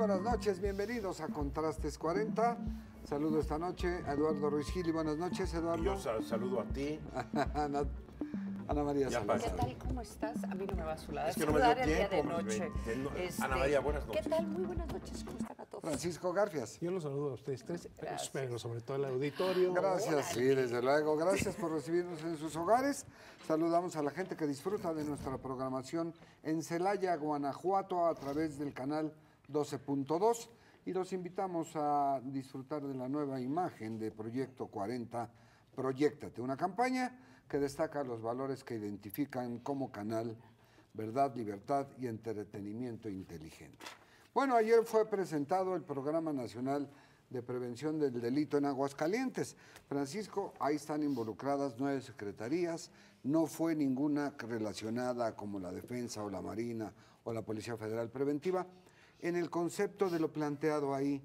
buenas noches, bienvenidos a Contrastes 40. Saludo esta noche a Eduardo Ruiz Gil y buenas noches, Eduardo. Y yo saludo a ti. Ana María Salazar. ¿Qué tal? ¿Cómo estás? A mí no me va a saludar. Es que no me dio tiempo. El día de noche. Ana María, buenas noches. ¿Qué tal? Muy buenas noches. ¿Cómo están a todos? Francisco Garfias. Yo los saludo a ustedes tres, pero sobre todo al auditorio. Gracias, sí, desde luego. Gracias por recibirnos en sus hogares. Saludamos a la gente que disfruta de nuestra programación en Celaya, Guanajuato, a través del canal 12.2. Y los invitamos a disfrutar de la nueva imagen de Proyecto 40, Proyéctate, una campaña que destaca los valores que identifican como canal verdad, libertad y entretenimiento inteligente. Bueno, ayer fue presentado el Programa Nacional de Prevención del Delito en Aguascalientes. Francisco, ahí están involucradas 9 secretarías, no fue ninguna relacionada como la Defensa o la Marina o la Policía Federal Preventiva. En el concepto de lo planteado ahí,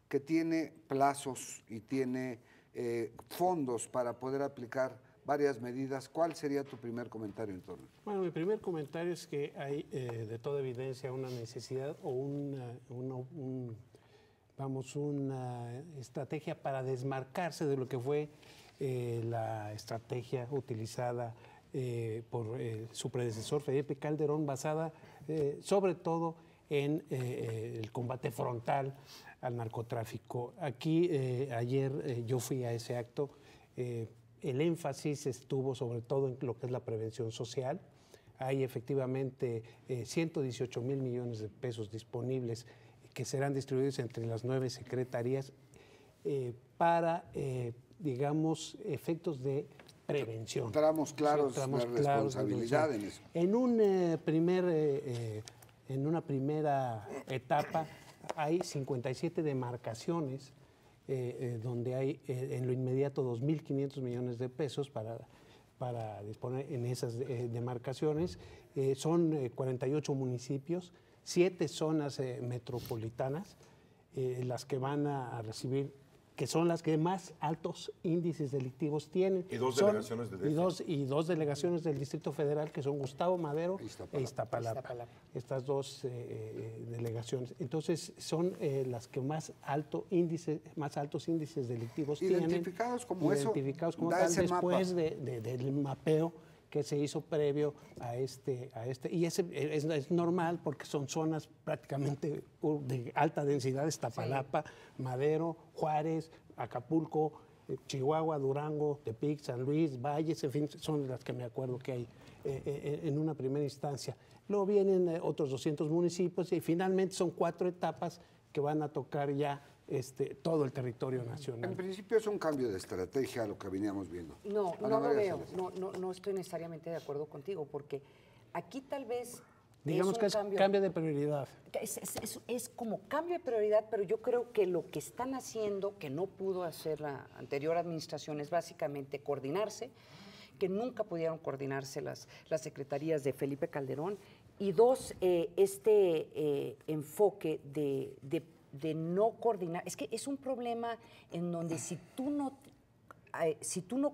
que tiene plazos y tiene fondos para poder aplicar varias medidas, ¿cuál sería tu primer comentario en torno? Bueno, mi primer comentario es que hay de toda evidencia una necesidad o una estrategia para desmarcarse de lo que fue la estrategia utilizada por su predecesor Felipe Calderón, basada sobre todo en el combate frontal al narcotráfico. Aquí ayer yo fui a ese acto. El énfasis estuvo sobre todo en lo que es la prevención social. Hay efectivamente 118 mil millones de pesos disponibles que serán distribuidos entre las 9 secretarías para, digamos, efectos de prevención. Tramos claros de responsabilidad en eso. En una primera etapa hay 57 demarcaciones donde hay en lo inmediato 2.500 millones de pesos para disponer en esas demarcaciones. Son 48 municipios, 7 zonas metropolitanas, las que van a recibir, que son las que más altos índices delictivos tienen. Y dos delegaciones de DF. Y dos delegaciones del Distrito Federal, que son Gustavo Madero e Iztapalapa. Estas dos delegaciones. Entonces, son las que más altos índices delictivos identificados tienen. Como identificados como da tal, ese después mapa. del mapeo que se hizo previo a este. Y ese es normal porque son zonas prácticamente de alta densidad: Iztapalapa, Madero, Juárez, Acapulco, Chihuahua, Durango, Tepic, San Luis, Valles, en fin, son las que me acuerdo que hay en una primera instancia. Luego vienen otros 200 municipios y finalmente son 4 etapas que van a tocar ya todo el territorio nacional. En principio es un cambio de estrategia a lo que veníamos viendo. No lo veo. No estoy necesariamente de acuerdo contigo, porque aquí tal vez digamos que es cambio de prioridad. Es como cambio de prioridad, pero yo creo que lo que están haciendo, que no pudo hacer la anterior administración, es básicamente coordinarse, que nunca pudieron coordinarse las secretarías de Felipe Calderón, y dos, enfoque de no coordinar. Es que es un problema en donde si tú no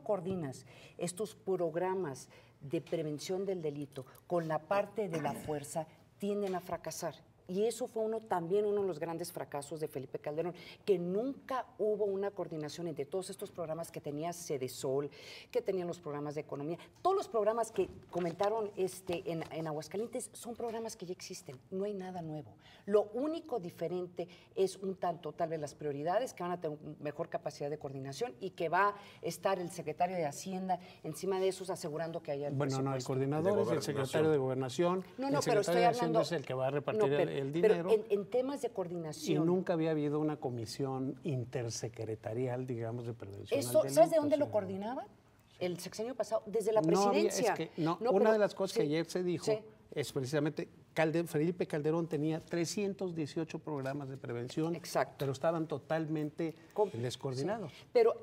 coordinas estos programas de prevención del delito con la parte de la fuerza, tienden a fracasar. Y eso fue también uno de los grandes fracasos de Felipe Calderón, que nunca hubo una coordinación entre todos estos programas que tenía Sedesol, que tenían los programas de economía. Todos los programas que comentaron en Aguascalientes son programas que ya existen, no hay nada nuevo. Lo único diferente es un tanto, tal vez, las prioridades, que van a tener mejor capacidad de coordinación y que va a estar el secretario de Hacienda encima de esos asegurando que haya el presupuesto. No, el coordinador es el secretario de Gobernación. El secretario de Hacienda es el que va a repartir el dinero. Pero en temas de coordinación. Y nunca había habido una comisión intersecretarial, digamos, de prevención al delito. ¿Sabes de dónde lo coordinaban? Sí. El sexenio pasado, desde la presidencia. Una de las cosas que ayer se dijo es precisamente Felipe Calderón tenía 318 programas de prevención, pero estaban totalmente descoordinados. Sí. Pero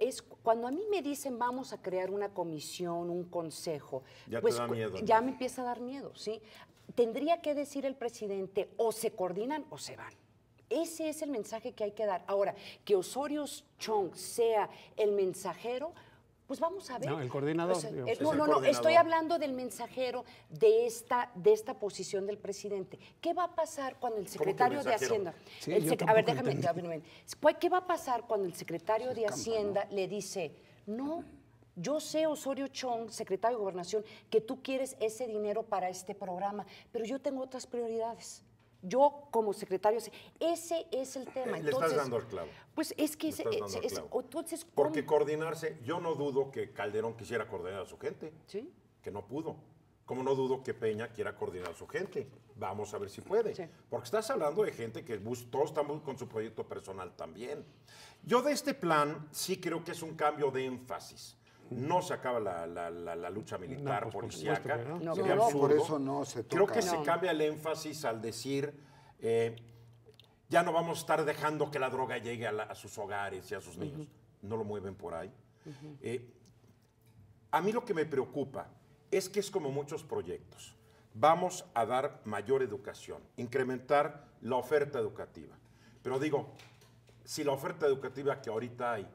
cuando a mí me dicen vamos a crear una comisión, un consejo, ya te da miedo. Ya me empieza a dar miedo, ¿sí? Tendría que decir el presidente, o se coordinan o se van. Ese es el mensaje que hay que dar. Ahora, que Osorio Chong sea el mensajero, Pues vamos a ver. No, el coordinador. O sea, digamos. Es no, el no, coordinador. estoy hablando del mensajero de esta posición del presidente. ¿Qué va a pasar cuando el secretario de mensajero? Hacienda... Sí, el yo a ver, tampoco déjame. ¿Qué va a pasar cuando el secretario de Hacienda le dice, no, yo sé, Osorio Chong, secretario de Gobernación, que tú quieres ese dinero para este programa, pero yo tengo otras prioridades? Yo, como secretario, ese es el tema. Le estás dando el clavo. Pues es que Le estás dando el clavo. entonces, ¿cómo? Porque coordinarse, yo no dudo que Calderón quisiera coordinar a su gente, ¿Sí? que no pudo. Como no dudo que Peña quiera coordinar a su gente. Vamos a ver si puede. Sí. Porque estás hablando de gente que todos estamos con su proyecto personal también. Yo de este plan sí creo que es un cambio de énfasis. No se acaba la lucha militar, No, pues, por policíaca. supuesto que no. No, Sería no, absurdo. por eso no se Creo toca. que se No. cambia el énfasis al decir, ya no vamos a estar dejando que la droga llegue a sus hogares y a sus niños. No lo mueven por ahí. A mí lo que me preocupa es que es como muchos proyectos. Vamos a dar mayor educación, incrementar la oferta educativa. Pero digo, si la oferta educativa que ahorita hay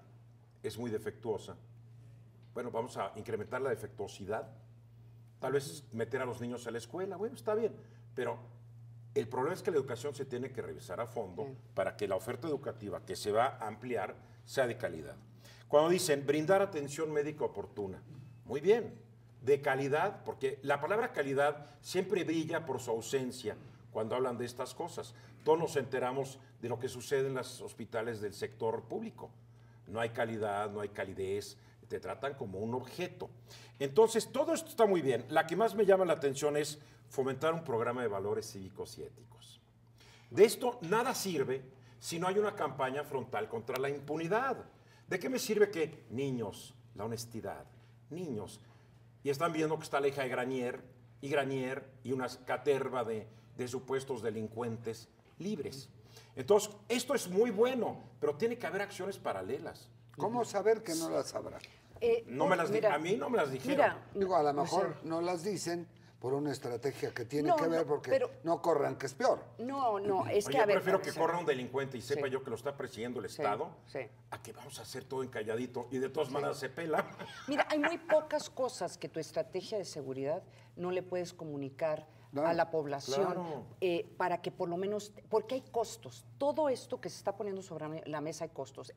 es muy defectuosa, bueno, vamos a incrementar la defectuosidad. Tal vez meter a los niños a la escuela, bueno, está bien, pero el problema es que la educación se tiene que revisar a fondo para que la oferta educativa que se va a ampliar sea de calidad. Cuando dicen brindar atención médica oportuna, muy bien, de calidad, porque la palabra calidad siempre brilla por su ausencia cuando hablan de estas cosas. Todos nos enteramos de lo que sucede en los hospitales del sector público. No hay calidad, no hay calidez, te tratan como un objeto. Entonces, todo esto está muy bien. La que más me llama la atención es fomentar un programa de valores cívicos y éticos. De esto nada sirve si no hay una campaña frontal contra la impunidad. ¿De qué me sirve que niños, la honestidad, niños, y están viendo que está la hija de Granier y una caterva de supuestos delincuentes libres? Entonces, esto es muy bueno, pero tiene que haber acciones paralelas. ¿Cómo saber que no las habrá? A mí no me las dijeron. Digo, a lo o mejor sea, no las dicen por una estrategia que tiene No, que ver no, porque pero- no corran, que es peor. No, es que Oye, a ver... prefiero a que ver, corra un delincuente y sepa Sí. yo que lo está persiguiendo el Estado, sí. a que vamos a hacer todo encalladito y de todas maneras se pela. Mira, hay muy pocas cosas que tu estrategia de seguridad no le puedes comunicar Claro, a la población claro. para que por lo menos, porque hay costos. Todo esto que se está poniendo sobre la mesa hay costos.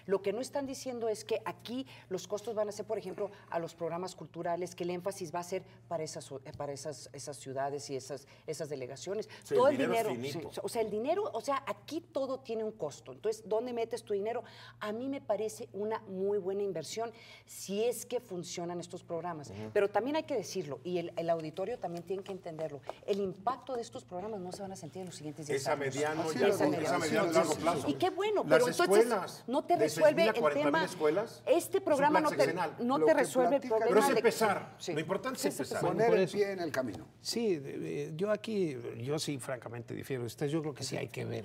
Lo que no están diciendo es que aquí los costos van a ser, por ejemplo, a los programas culturales, que el énfasis va a ser para esas ciudades y esas delegaciones. Sí, Todo el dinero es sí, finito. o sea, el dinero, o sea, aquí todo tiene un costo. Entonces, ¿dónde metes tu dinero? A mí me parece una muy buena inversión si es que funcionan estos programas. Pero también hay que decirlo, y el auditorio también tiene que entenderlo. El impacto de estos programas no se van a sentir en los siguientes 10 Es a años. mediano Así y es, a esa mediano y largo plazo. Y qué bueno, Las pero entonces escuelas, no te de resuelve 6,000 a el 40,000 tema. escuelas, Este es un programa plan no te sexenal. no Lo te que resuelve el platica- problema. Pero es de- empezar. Sí. Lo importante es empezar. Bueno, Poner por el eso. pie en el camino. Sí, yo sí, francamente difiero de ustedes. Yo creo que sí hay que ver,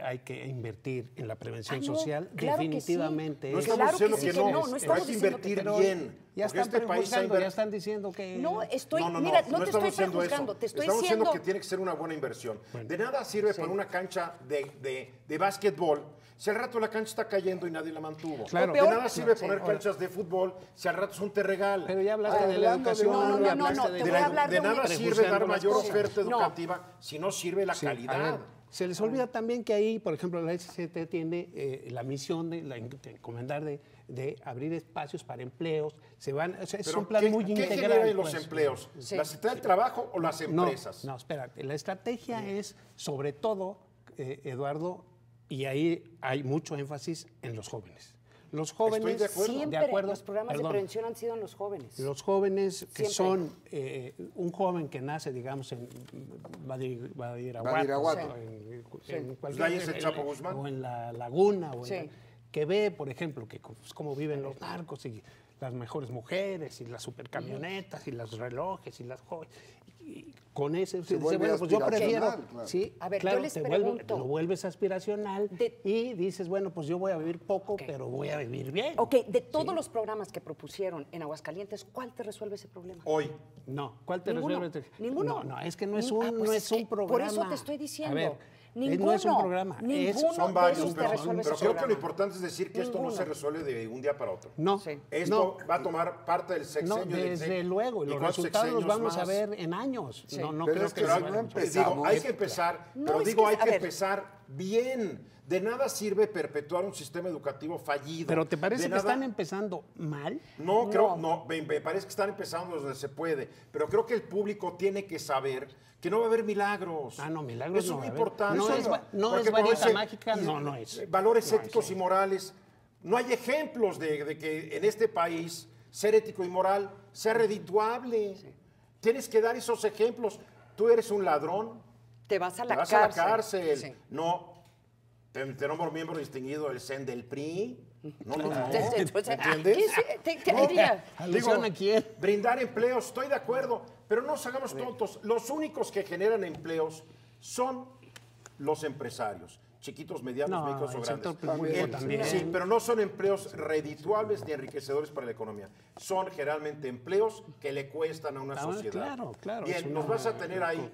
hay que invertir en la prevención Ah, no, social. claro que sí. Definitivamente. No es- estamos Claro que diciendo sí que que no, no, no estamos hay que diciendo que invertir no. bien. Ya porque están prejuzgando, ya están diciendo que... No, estoy, No, mira, no te estamos estoy diciendo prejuzgando, eso. te estoy Estamos diciendo... diciendo que tiene que ser una buena inversión. De nada sirve para una cancha de básquetbol si al rato la cancha está cayendo y nadie la mantuvo. Claro. De O peor, nada sirve sí, poner ahora. canchas de fútbol si al rato es un terregal. Pero ya hablaste de la Hablando de- educación, No, no, ya no, hablaste no, de te voy a hablar de de nada una- sirve dar prejuzgando las mayor cosas. oferta No. educativa si no sirve la Sí, a calidad. ver, se les olvida también que ahí, por ejemplo, la SCT tiene la misión de encomendar de abrir espacios para empleos. Se van, o sea, es Pero un plan ¿qué, muy ¿qué integral. generan los pues. empleos? Sí. ¿La Secretaría del Trabajo o las No, empresas? no, espérate. La estrategia es, sobre todo, Eduardo, y ahí hay mucho énfasis en los jóvenes. Los jóvenes, de acuerdo. Siempre de acuerdo, los programas perdón, de prevención han sido en los jóvenes. los jóvenes que Siempre. son un joven que nace, digamos, en Badiraguato, Badiraguato. en Pues ahí es el Chapo Guzmán. o en la Laguna, o en Sí. que ve, por ejemplo, que pues, cómo viven los narcos y las mejores mujeres y las supercamionetas y los relojes y las jóvenes. Y con ese, dice, vuelve bueno, pues yo prefiero, aspiracional, claro. sí, A ver, yo claro, les te pregunto. lo vuelves aspiracional De- y dices, bueno, pues yo voy a vivir poco, Ok. pero voy a vivir bien. Ok, de todos los programas que propusieron en Aguascalientes, ¿cuál te resuelve ese problema? Hoy. No, ¿cuál te Ninguno. resuelve? Ninguno. No, es que no es Ah, un, pues no es es un que programa. por eso te estoy diciendo. A ver, Ninguno. No es un programa. Ninguno Son de varios, esos te pero resuelve creo ese que lo programa. importante es decir que esto no Ninguno. se resuelve de un día para otro. No, Sí. Esto no. va a tomar parte del No, sexenio. desde luego, y los cuántos resultados los sexenios vamos a más. ver en años. Sí. No Pero creo es que que si se no vaya- empezamos- Digo, hay que empezar, No, pero es digo, que, hay a que ver. empezar bien. De nada sirve perpetuar un sistema educativo fallido. Pero ¿te parece De que nada- están empezando mal? No, creo, no, me parece que están empezando donde se puede, pero creo que el público tiene que saber que no va a haber milagros. Ah, no, milagros Eso no es va muy a haber. importante. No es Porque varita cuando dice, mágica, no es. Valores No, éticos eso y morales. No hay ejemplos de que en este país ser ético y moral sea redituable. Tienes que dar esos ejemplos. Tú eres un ladrón, Te vas a te la vas cárcel. a la cárcel. Sí. No, te nombro miembro distinguido del CEN del PRI. No. Entonces, ¿Entiendes? ¿Qué diría? ¿Alusión a quién? Brindar empleos, estoy de acuerdo, pero no nos hagamos tontos. Los únicos que generan empleos son los empresarios, chiquitos, medianos, No, micros o el grandes. sector público también. Sí, pero no son empleos redituables ni enriquecedores para la economía. Son generalmente empleos que le cuestan a una Ah, sociedad. claro, Bien, es nos una- vas a tener ahí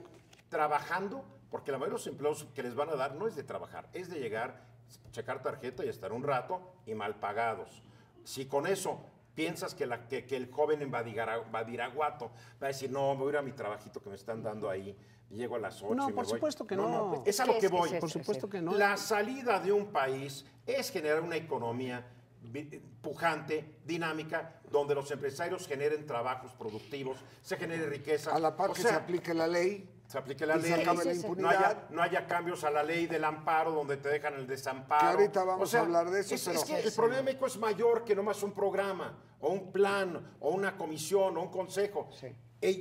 trabajando, porque la mayoría de los empleos que les van a dar no es de trabajar, es de llegar, checar tarjeta y estar un rato y mal pagados. Si con eso piensas que el joven en Badiraguato va a decir, no, me voy a ir a mi trabajito que me están dando ahí, y llego a las 8 No, y me por voy. supuesto que no. Es a lo ¿Qué que es? voy. ¿Qué es Por supuesto que no. La salida de un país es generar una economía pujante, dinámica, donde los empresarios generen trabajos productivos, se genere riqueza. A la par O que sea, se aplique la ley. se aplique la y se ley, acabe la Sí, sí, sí. impunidad. no haya cambios a la ley del amparo donde te dejan el desamparo. Que ahorita vamos a hablar de eso, Es pero- que el problema de México es mayor que nomás un programa, o un plan, o una comisión, o un consejo.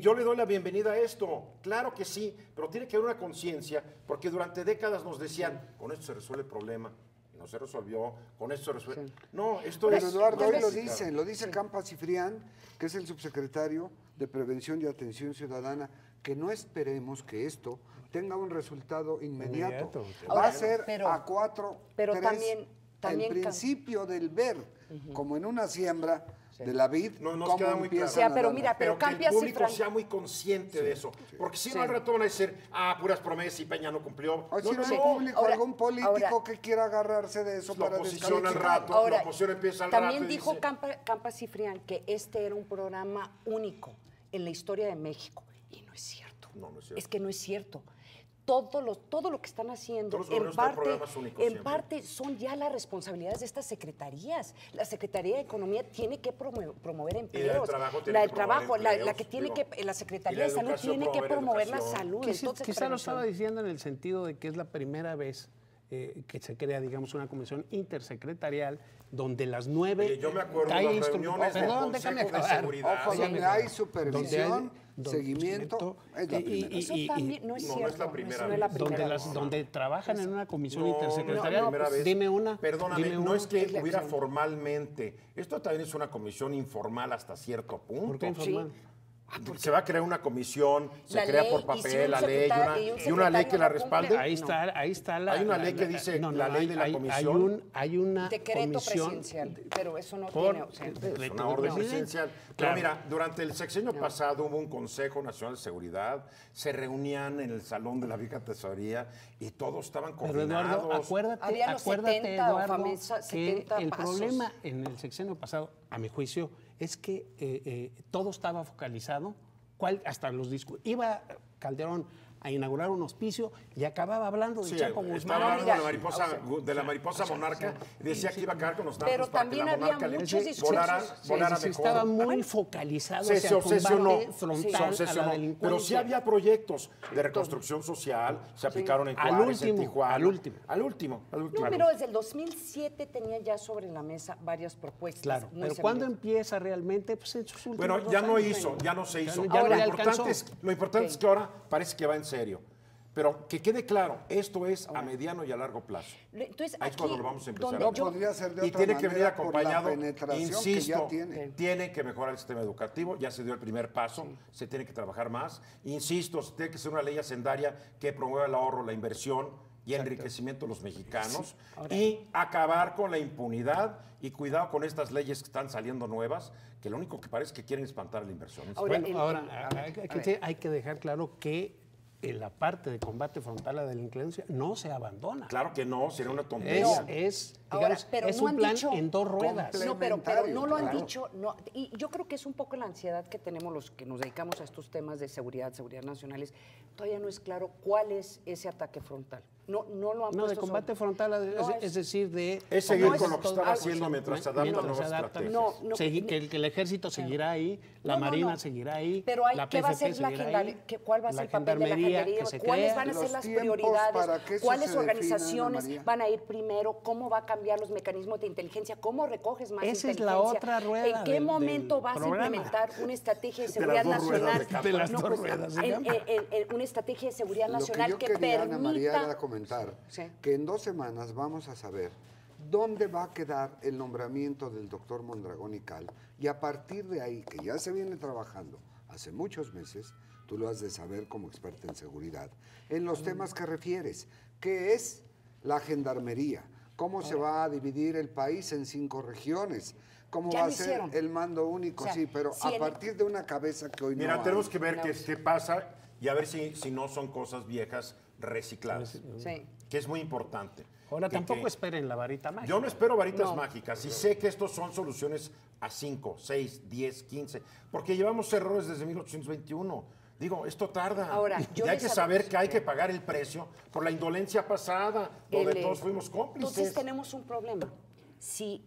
Yo le doy la bienvenida a esto, claro que sí, pero tiene que haber una conciencia, porque durante décadas nos decían, con esto se resuelve el problema, y no se resolvió, con esto se resuelve. No, esto Pero es... Eduardo, hoy lo básica. lo dice Campa Cifrián, que es el subsecretario de Prevención y Atención Ciudadana, que no esperemos que esto tenga un resultado inmediato. Inmediato. Va a Ahora, ser pero- a 4, pero 3, también el principio del ver, como en una siembra de la vid, No, nos cómo queda muy empiezan claro. a Pero dar. mira, Pero que Campia el público Cifrán- sea muy consciente de eso. Porque si no, Sí. al rato van a decir, puras promesas y Peña no cumplió. O si no, no, el no. público, Ahora- algún político ahora- que quiera agarrarse de eso La para oposición al descalificar. rato, la oposición empieza al rato también y dijo dice- Campa Cifrián que este era un programa único en la historia de México. Y no es cierto. No, no es cierto. Es que no es cierto. Todo lo que están haciendo, Todos los gobiernos traen programas únicos en siempre. parte son ya las responsabilidades de estas secretarías. La Secretaría de Economía tiene que promover empleos. Trabajo tiene La que del Trabajo, promover la empleos, que tiene digo. que, la Y Secretaría la de Salud educación tiene que promover promover la educación. salud. Quizá Entonces, lo prevención. estaba diciendo en el sentido de que es la primera vez que se crea, digamos, una comisión intersecretarial donde las 9... Oye, yo me acuerdo de hay las instru- reuniones del Perdón, Consejo déjame de acabar. Seguridad. Ojo, Déjame donde acabar. hay supervisión, seguimiento, es la primera. Eso también no es No, no cierto. es la primera no vez. es la primera vez. donde trabajan en una comisión No, no es la intersecretarial. primera vez. Dime una. Perdóname, dime no una. es que Es la hubiera acción. formalmente. Esto también es una comisión informal hasta cierto punto. ¿Por qué informal? Se va a crear una comisión, se La crea ley, por y si papel, un la ley secretario- y una ley que la no cumple, respalde. Ahí está la... Hay una ley que dice la ley de la comisión. Hay una Decreto comisión... presidencial, pero eso no por tiene... o sea, decreto Es una del orden presidente. presidencial. Pero Claro. mira, durante el sexenio pasado hubo un Consejo Nacional de Seguridad, se reunían en el salón de la vieja tesorería y todos estaban Pero coordinados. Eduardo, acuérdate, Había los acuérdate, 70 o Eduardo, famosa que 70 el pasos. problema en el sexenio pasado, a mi juicio, es que todo estaba focalizado, hasta los discursos. Iba Calderón a inaugurar un hospicio y acababa hablando de Sí, Chapo Guzmán. estaba hablando mira, de la mariposa monarca y decía que iba a acabar con los narcos Pero para que también la había monarca muchos discursos. volara Sí, mejor. estaba muy focalizado Se hacia el obsesionó, combate frontal se a la obsesionó. delincuencia. Pero sí había proyectos de reconstrucción social, se aplicaron en Al Juárez, en último, Tijuana. al último. Al último. No, pero desde el 2007 tenía ya sobre la mesa varias propuestas. Claro, muy pero ¿cuándo semblantes. empieza realmente? Pues en sus últimos Bueno, 2 ya no años. hizo, ya no se hizo. ya no Ahora, le lo importante, alcanzó. es que ahora parece que va en serio. Pero que quede claro, esto es a mediano y a largo plazo. Entonces, Ahí es aquí, cuando lo vamos a empezar donde a No ver. yo- podría ser de Y otra tiene que venir manera por la acompañado, penetración insisto, que ya tiene. tiene que mejorar el sistema educativo, ya se dio el primer paso, se tiene que trabajar más. Insisto, tiene que ser una ley hacendaria que promueva el ahorro, la inversión y el enriquecimiento de los mexicanos y acabar con la impunidad y cuidado con estas leyes que están saliendo nuevas, que lo único que parece que quieren espantar la inversión. Ahora, Bueno, ahora hay que dejar claro que en la parte de combate frontal a la delincuencia no se abandona. Claro que no, sería una tontería. Ahora, pero es no un han plan dicho- en dos ruedas. No, pero no lo han Claro. dicho. No, y yo creo que es un poco la ansiedad que tenemos los que nos dedicamos a estos temas de seguridad nacionales. Todavía no es claro cuál es ese ataque frontal. No lo han No, de puesto combate sobre- frontal, No es decir, de... Es seguir con lo que están haciendo mientras se adaptan mientras nuevas se adaptan. estrategias. No, Que el ejército seguirá ahí, la marina seguirá ahí, Pero la ¿qué va a PFP ser la seguirá ahí, ¿cuál va a ser el papel de la gendarmería gendarmería? que se ¿Cuáles crea. van a ser Los las tiempos prioridades? para que eso ¿Cuáles se defina, organizaciones Ana María. van a ir primero? ¿Cómo va a cambiar los mecanismos de inteligencia? ¿Cómo recoges más Esa es inteligencia? la otra rueda ¿En qué del momento vas programa? a implementar una estrategia de De seguridad las dos ruedas nacional? de De las dos ruedas, se llama. Una estrategia de seguridad Lo que nacional yo que quería, Ana María, permita... era comentar Sí. que en 2 semanas vamos a saber dónde va a quedar el nombramiento del doctor Mondragón y Cal, y a partir de ahí, que ya se viene trabajando hace muchos meses, tú lo has de saber como experta en seguridad, en los temas que refieres, que es la gendarmería, cómo se va a dividir el país en 5 regiones, cómo Ya va a lo ser hicieron. el mando único, O sea, sí, pero si a el- partir de una cabeza que hoy no Mira, hay. tenemos que ver qué pasa y a ver si no son cosas viejas recicladas, Sí. que es muy importante. Ahora, Que- tampoco que- esperen la varita mágica. Yo no espero varitas No. mágicas y sé que estos son soluciones a 5, 6, 10, 15, porque llevamos errores desde 1821. Digo, esto tarda. Ahora, yo y hay les que hab- saber que hay que pagar el precio por la indolencia pasada, donde todos fuimos cómplices. Entonces tenemos un problema. Si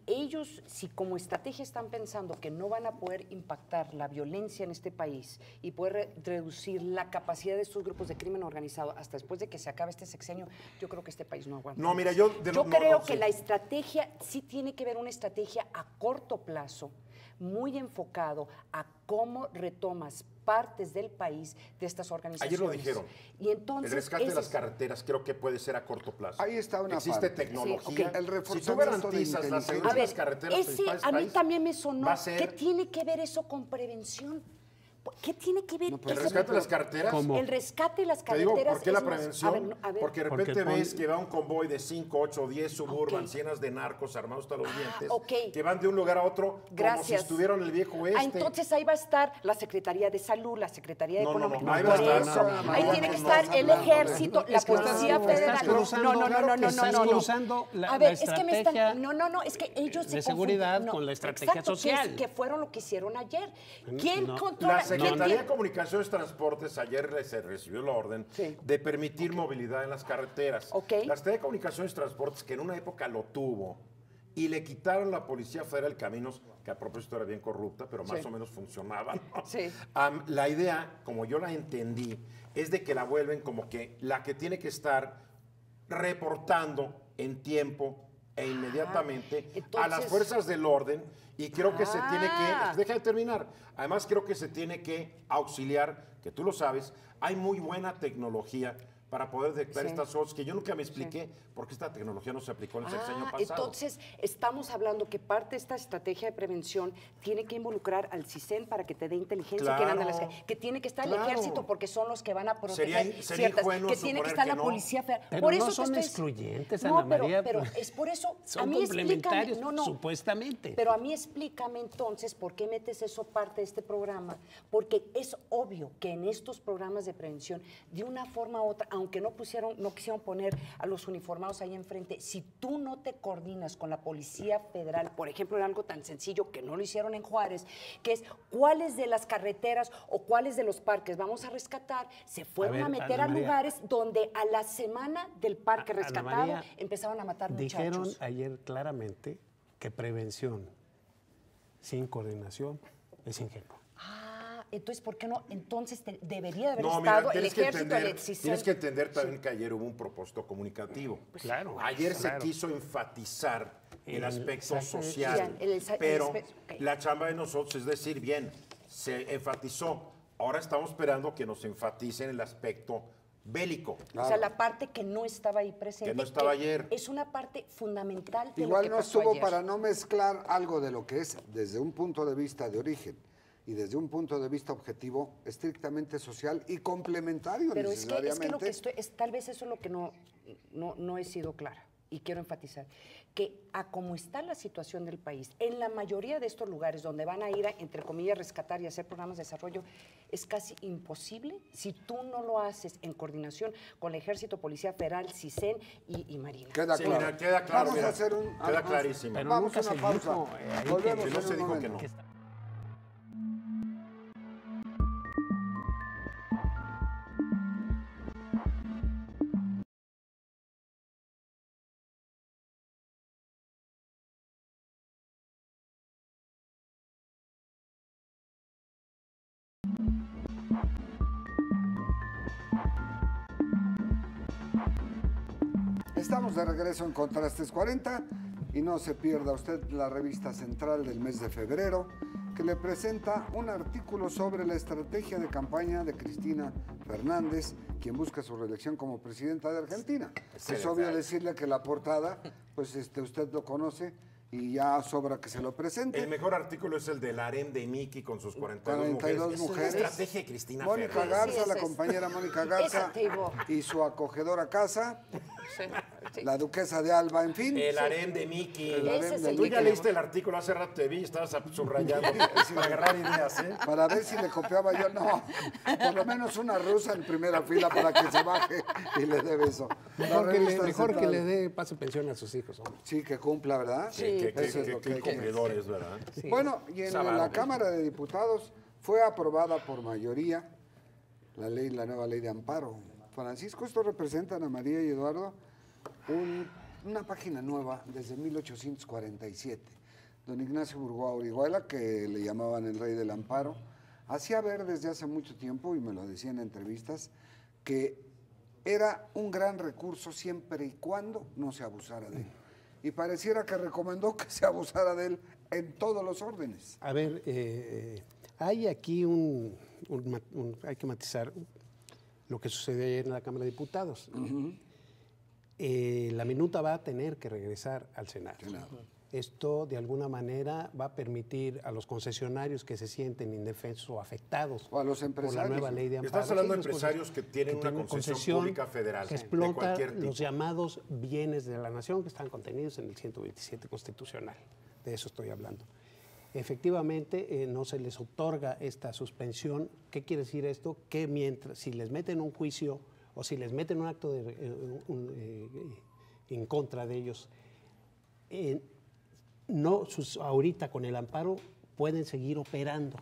como estrategia están pensando que no van a poder impactar la violencia en este país y poder reducir la capacidad de estos grupos de crimen organizado hasta después de que se acabe este sexenio, yo creo que este país no aguanta. No, mira, más. yo creo que sí. la estrategia sí tiene que ver una estrategia a corto plazo, muy enfocado a cómo retomas partes del país de estas organizaciones. Ayer lo dijeron. Y entonces El rescate de ese las es- carreteras creo que puede ser a corto plazo. Ahí está una Existe parte. tecnología. Sí, ok. El Si tú reforzamiento garantizas de la inteligencia. seguridad A de ver, las carreteras ese principales a del mí país, también me sonó. va a ser ¿Qué tiene que ver eso con prevención? ¿Qué tiene que ver No, pero el ese- rescate de las carreteras. ¿Cómo? El rescate de las Te digo, carreteras ¿por qué la es más- prevención? a ver, a ver. Porque de Porque repente ves pon- que va un convoy de 5, 8, 10 suburban, Ok. llenas de narcos armados hasta los dientes, ok. que van de un lugar a otro como si Gracias. estuvieran en el viejo oeste. Entonces ahí va a estar la Secretaría de Salud, la Secretaría de No, no, Economía. no, ahí va a Por estar, eso, no, no, ahí no, tiene no, que no, estar no, el no, no, Ejército, la Es que Policía estás Federal. cruzando- estás cruzando A la ver, es que me estrategia están. No, es que ellos se de seguridad confunden. con la estrategia exacto, social. Que fueron lo que hicieron ayer. ¿Quién No. controla? La Secretaría ¿Quién- de Comunicaciones y Transportes ayer se recibió la orden Sí. de permitir movilidad en las carreteras. Ok. La Secretaría de Comunicaciones y Transportes, que en una época lo tuvo, y le quitaron a la Policía Federal Caminos, que a propósito era bien corrupta, pero más Sí. o menos funcionaba, ¿no? Sí. La idea, como yo la entendí, es de que la vuelven como que la que tiene que estar reportando en tiempo e inmediatamente a las entonces- fuerzas del orden, y creo que se tiene Ah. que, deja de terminar, además creo que se tiene que auxiliar, que tú lo sabes, hay muy buena tecnología para poder detectar Sí. estas cosas que yo nunca me expliqué por qué esta tecnología no se aplicó en el sexenio pasado. Entonces, estamos hablando que parte de esta estrategia de prevención tiene que involucrar al CISEN para que te dé inteligencia, Claro. que tiene que estar Claro. el ejército porque son los que van a proteger Sería ciertas, ingenuo que tiene que suponer estar que la no. policía federal. Pero por no eso te son estoy- excluyentes, No, Ana pero, María. pero es por eso. Son a mí explícame, complementarios, supuestamente. Pero a mí explícame entonces por qué metes eso parte de este programa, porque es obvio que en estos programas de prevención, de una forma u otra, aunque no quisieron poner a los uniformados ahí enfrente, si tú no te coordinas con la Policía Federal, por ejemplo, en algo tan sencillo que no lo hicieron en Juárez, que es cuáles de las carreteras o cuáles de los parques vamos a rescatar, se fueron a, ver, meter Ana a María. lugares donde a la semana del parque Ana rescatado María, empezaron a matar Dijeron muchachos. ayer claramente que prevención sin coordinación es ingenuo. Entonces, ¿por qué no? Entonces debería de haber No, estado mira, el ejército, el CISEN. tienes que entender también que ayer hubo un propósito comunicativo. Claro. Ayer claro. se quiso enfatizar el El- aspecto exacto. social, Ya, el pero aspecto, ok. la chamba de nosotros es decir, bien, se enfatizó, ahora estamos esperando que nos enfaticen el aspecto bélico. O sea, la parte que no estaba ahí presente. Que no estaba ayer. Es una parte fundamental de lo Igual que no pasó estuvo ayer. para no mezclar algo de lo que es desde un punto de vista de origen y desde un punto de vista objetivo estrictamente social y complementario Pero es que necesariamente. lo que estoy, tal vez eso es lo que no he sido clara y quiero enfatizar, que a como está la situación del país, en la mayoría de estos lugares donde van a ir a, entre comillas, rescatar y hacer programas de desarrollo, es casi imposible si tú no lo haces en coordinación con el Ejército, Policía Federal, CISEN y Marina. Queda Sí, claro. mira, queda claro, Vamos mira, a hacer queda clarísimo. Pero Vamos nunca a una se pausa. dijo, ahí Volvemos que no en se un dijo que momento. no. Estamos de regreso en Contrastes 40 y no se pierda usted la revista central del mes de febrero que le presenta un artículo sobre la estrategia de campaña de Cristina Fernández, quien busca su reelección como presidenta de Argentina. Es obvio decirle que la portada, pues usted lo conoce y ya sobra que se lo presente. El mejor artículo es el del harem de Miki con sus 42 42 mujeres. Es la estrategia de Cristina Mónica Fernández. Garza, Sí, la ese es. compañera Mónica Garza Ese tipo. y su acogedora casa, Sí. la duquesa de Alba, en fin. El harem de Miki. El harem Ese es de el Tú Miki. ya leíste el artículo, hace rato te vi, estabas subrayando para agarrar ideas, ¿eh? Para ver si le copiaba yo. No, por lo menos una rusa en primera fila para que se baje y le dé beso. La Mejor, revista que central. le dé pase pensión a sus hijos. Hombre. Sí, que cumpla, ¿verdad? Sí. Qué Eso es lo que hay que cumplidores, ¿verdad? Sí. Bueno, y en Sábado. la Cámara de Diputados fue aprobada por mayoría la nueva ley de amparo. Francisco, esto representa, Ana María y Eduardo, una página nueva desde 1847. Don Ignacio Burgoa Orihuela, que le llamaban el rey del amparo, hacía ver desde hace mucho tiempo, y me lo decía en entrevistas, que era un gran recurso siempre y cuando no se abusara de él. Y pareciera que recomendó que se abusara de él en todos los órdenes. A ver, hay aquí hay que matizar lo que sucedió ayer en la Cámara de Diputados. La minuta va a tener que regresar al Senado. Esto, de alguna manera, va a permitir a los concesionarios que se sienten indefensos o afectados O a los por la empresarios. nueva ley de amparo. Estás hablando de los empresarios que tienen una concesión pública federal, que de explota cualquier tipo. los llamados bienes de la nación que están contenidos en el 127 constitucional. De eso estoy hablando. Efectivamente, no se les otorga esta suspensión. ¿Qué quiere decir esto? Que mientras, si les meten un juicio o si les meten un acto en contra de ellos, ahorita con el amparo pueden seguir operando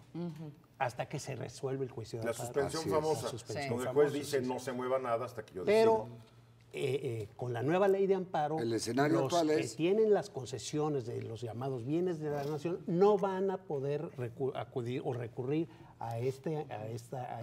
hasta que se resuelve el juicio de La amparo. suspensión Así es. famosa, La suspensión donde el juez famosa, dice sí. no se mueva nada hasta que yo Pero decida. con la nueva ley de amparo, El escenario los actual que es- tienen las concesiones de los llamados bienes de la nación no van a poder acudir o recurrir a esta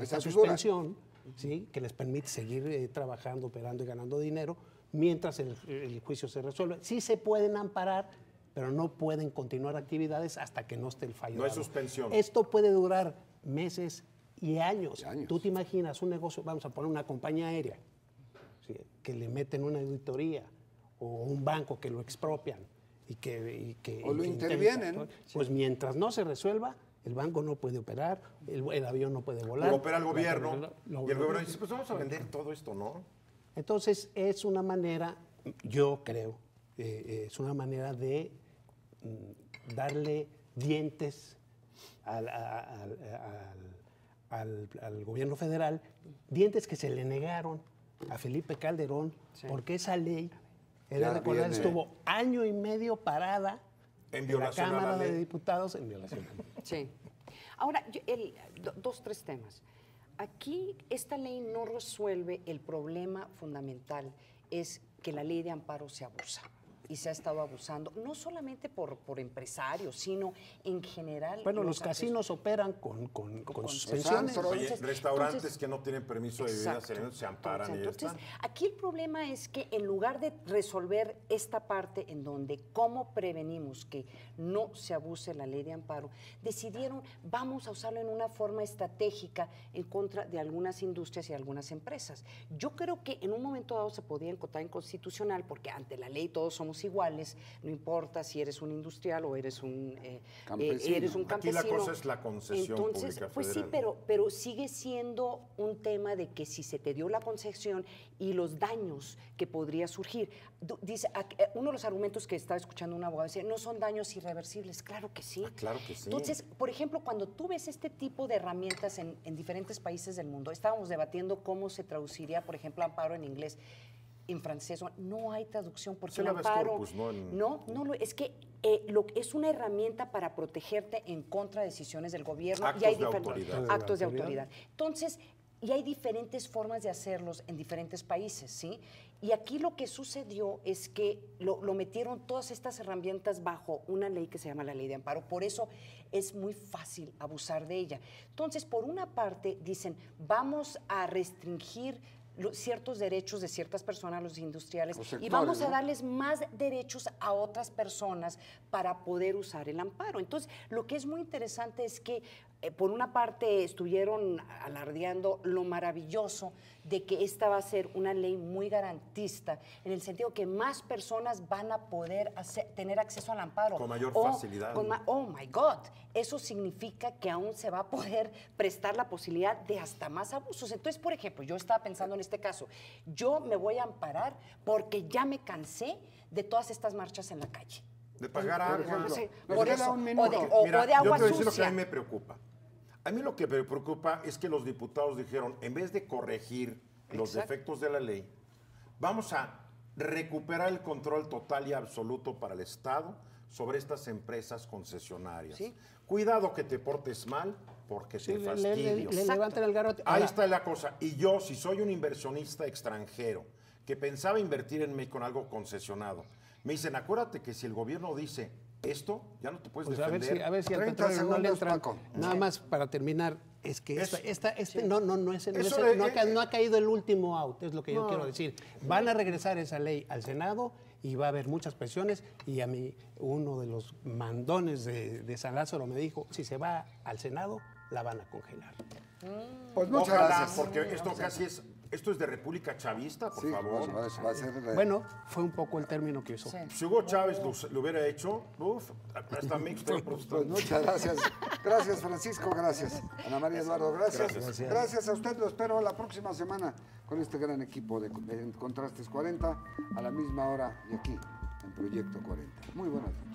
Esa figura. suspensión, ¿sí? Que les permite seguir trabajando, operando y ganando dinero mientras el juicio se resuelve. Sí se pueden amparar, pero no pueden continuar actividades hasta que no esté el fallo. No hay dado. suspensión. Esto puede durar meses y años. Y años. Tú te imaginas un negocio, vamos a poner una compañía aérea, ¿sí? Que le meten una auditoría o un banco que lo expropian y que O lo que intervienen. intenta, pues mientras no se resuelva, el banco no puede operar, el avión no puede volar. Lo opera el gobierno Lo- y el gobierno dice, pues vamos a vender todo esto, ¿no? Entonces, es una manera, yo creo, es una manera de darle dientes al gobierno federal, dientes que se le negaron a Felipe Calderón, porque esa ley, he de Ya recordar, viene. estuvo año y medio parada En en la violación a la Cámara de ley. Diputados en violación a la ley. Sí. Ahora, dos, tres temas. Aquí esta ley no resuelve el problema fundamental, es que la ley de amparo se abusa y se ha estado abusando, no solamente por empresarios, sino en general. Bueno, los casinos operan con suspensiones. antros. Oye, Entonces- restaurantes entonces- que no tienen permiso de bebidas Exacto. alimentos se amparan y ya Entonces, está. aquí el problema es que en lugar de resolver esta parte en donde cómo prevenimos que no se abuse la ley de amparo, decidieron vamos a usarlo en una forma estratégica en contra de algunas industrias y algunas empresas. Yo creo que en un momento dado se podía encontrar inconstitucional porque ante la ley todos somos somos iguales, no importa si eres un industrial o eres un Campesino. campesino. Aquí la cosa es la concesión Entonces, pública pues federal. sí, pero sigue siendo un tema de que si se te dio la concesión y los daños que podría surgir. Dice, uno de los argumentos que estaba escuchando un abogado decía, no son daños irreversibles. Claro que sí. Claro que sí. Entonces, por ejemplo, cuando tú ves este tipo de herramientas en diferentes países del mundo, estábamos debatiendo cómo se traduciría, por ejemplo, amparo en inglés. En francés no hay traducción porque el habeas amparo corpus, ¿no? Es que es una herramienta para protegerte en contra de decisiones del gobierno Actos y hay de diferentes autoridad. actos de autoridad. Entonces, y hay diferentes formas de hacerlos en diferentes países, ¿sí? Y aquí lo que sucedió es que lo metieron todas estas herramientas bajo una ley que se llama la ley de amparo. Por eso es muy fácil abusar de ella. Entonces, por una parte, dicen, vamos a restringir ciertos derechos de ciertas personas, los industriales, sectores, y vamos a ¿no? darles más derechos a otras personas para poder usar el amparo. Entonces, lo que es muy interesante es que, por una parte, estuvieron alardeando lo maravilloso de que esta va a ser una ley muy garantista, en el sentido que más personas van a poder tener acceso al amparo. Con mayor facilidad. Oh my God, eso significa que aún se va a poder prestar la posibilidad de hasta más abusos. Entonces, por ejemplo, yo estaba pensando en este caso, yo me voy a amparar porque ya me cansé de todas estas marchas en la calle. De pagar Por agua. ejemplo, Sí, nos por queda eso, un minuto. Mira, o de agua yo te voy a decir lo que sucia. a mí me preocupa. A mí lo que me preocupa es que los diputados dijeron, en vez de corregir los Exacto. defectos de la ley, vamos a recuperar el control total y absoluto para el Estado sobre estas empresas concesionarias. Sí. Cuidado que te portes mal porque te fastidio. Le levantan el garrote. Ahí Ahora, está la cosa. Y yo, si soy un inversionista extranjero que pensaba invertir en México en algo concesionado, me dicen, acuérdate que si el gobierno dice esto, ya no te puedes pues defender. a ver si al 30 petróleo no le segundos, entra. Paco. Nada más para terminar, es que Eso. no ha caído el último out, es lo que yo quiero decir. Van a regresar esa ley al Senado y va a haber muchas presiones, y a mí uno de los mandones de San Lázaro me dijo, si se va al Senado, la van a congelar. Pues muchas Ojalá, gracias. porque esto es de República Chavista, por Sí, favor. pues, va a ser Bueno, fue un poco el término que usó. Sí. Si Hugo Chávez lo hubiera hecho, hasta mixto. Pues muchas gracias. Gracias, Francisco, gracias. Ana María Eduardo, gracias. Gracias. Gracias a usted, lo espero la próxima semana con este gran equipo de Contrastes 40 a la misma hora y aquí en Proyecto 40. Muy buenas noches.